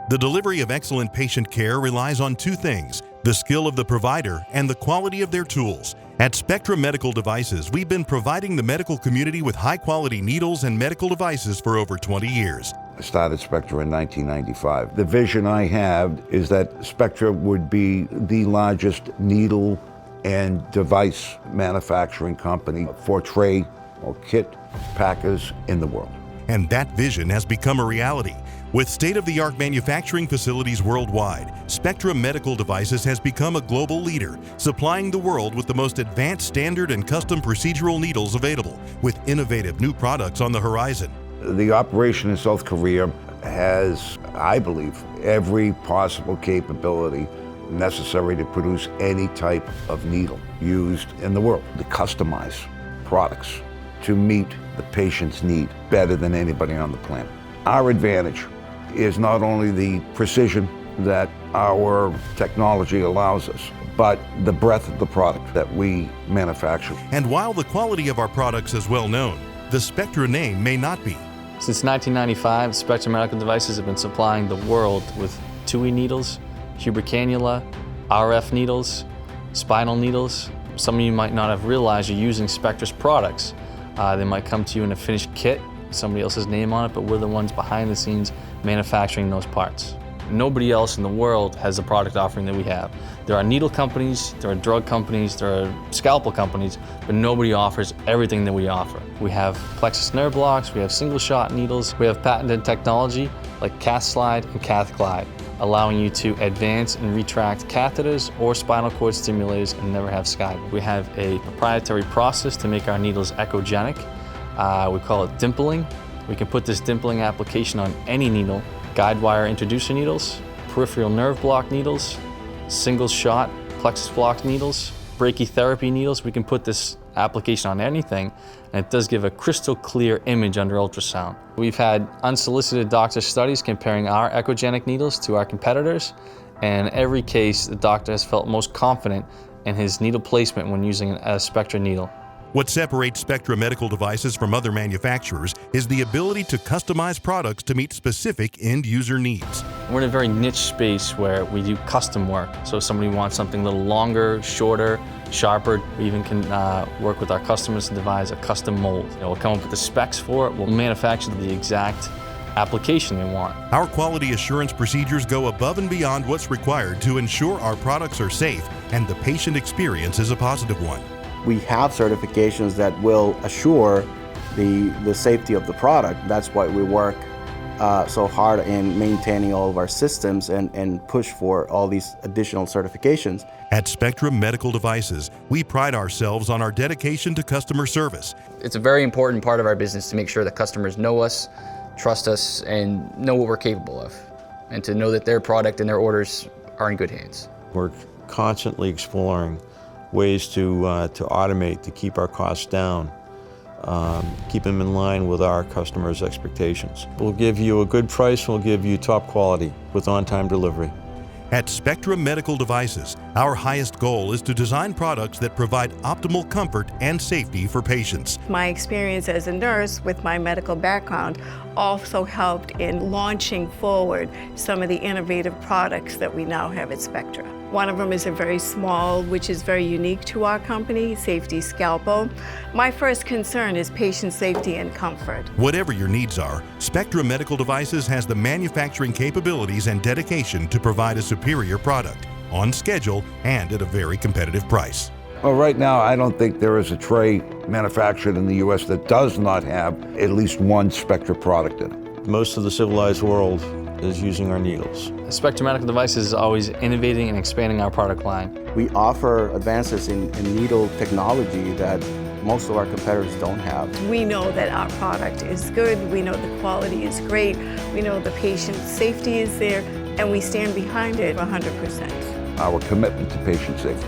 The delivery of excellent patient care relies on two things: the skill of the provider and the quality of their tools. At Spectra Medical Devices, we've been providing the medical community with high-quality needles and medical devices for over 20 years. I started Spectra in 1995. The vision I have is that Spectra would be the largest needle and device manufacturing company for tray or kit packers in the world. And that vision has become a reality. With state-of-the-art manufacturing facilities worldwide, Spectra Medical Devices has become a global leader, supplying the world with the most advanced standard and custom procedural needles available, with innovative new products on the horizon. The operation in South Korea has, I believe, every possible capability necessary to produce any type of needle used in the world, to customize products to meet the patient's need better than anybody on the planet. Our advantage is not only the precision that our technology allows us, but the breadth of the product that we manufacture. And while the quality of our products is well known, the Spectra name may not be. Since 1995, Spectra Medical Devices have been supplying the world with TUI needles, Huber cannula, RF needles, spinal needles. Some of you might not have realized you're using Spectra's products. They might come to you in a finished kit, somebody else's name on it, but we're the ones behind the scenes manufacturing those parts. Nobody else in the world has the product offering that we have. There are needle companies, there are drug companies, there are scalpel companies, but nobody offers everything that we offer. We have plexus nerve blocks, we have single shot needles, we have patented technology like Cath Slide and Cath Glide, allowing you to advance and retract catheters or spinal cord stimulators and never have skype. We have a proprietary process to make our needles echogenic. We call it dimpling. We can put this dimpling application on any needle: guide wire introducer needles, peripheral nerve block needles, single shot plexus block needles, brachytherapy needles. We can put this application on anything, and it does give a crystal clear image under ultrasound. We've had unsolicited doctor studies comparing our echogenic needles to our competitors, and in every case the doctor has felt most confident in his needle placement when using a Spectra needle. What separates Spectra Medical Devices from other manufacturers is the ability to customize products to meet specific end-user needs. We're in a very niche space where we do custom work. So if somebody wants something a little longer, shorter, sharper, we even can work with our customers to devise a custom mold. We'll come up with the specs for it, we'll manufacture the exact application they want. Our quality assurance procedures go above and beyond what's required to ensure our products are safe and the patient experience is a positive one. We have certifications that will assure the safety of the product. That's why we work so hard in maintaining all of our systems and push for all these additional certifications. At Spectra Medical Devices, we pride ourselves on our dedication to customer service. It's a very important part of our business to make sure that customers know us, trust us, and know what we're capable of, and to know that their product and their orders are in good hands. We're constantly exploring ways to automate, to keep our costs down, keep them in line with our customers' expectations. We'll give you a good price, we'll give you top quality with on-time delivery. At Spectra Medical Devices, our highest goal is to design products that provide optimal comfort and safety for patients. My experience as a nurse with my medical background also helped in launching forward some of the innovative products that we now have at Spectra. One of them is a very small, which is very unique to our company, safety scalpel. My first concern is patient safety and comfort. Whatever your needs are, Spectra Medical Devices has the manufacturing capabilities and dedication to provide a superior product, on schedule and at a very competitive price. Well, right now, I don't think there is a tray manufactured in the U.S. that does not have at least one Spectra product in it. Most of the civilized world is using our needles. Spectra Medical Devices is always innovating and expanding our product line. We offer advances in needle technology that most of our competitors don't have. We know that our product is good, we know the quality is great, we know the patient safety is there, and we stand behind it 100%. Our commitment to patient safety,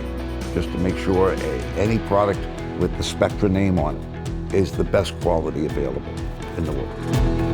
just to make sure any product with the Spectra name on it is the best quality available in the world.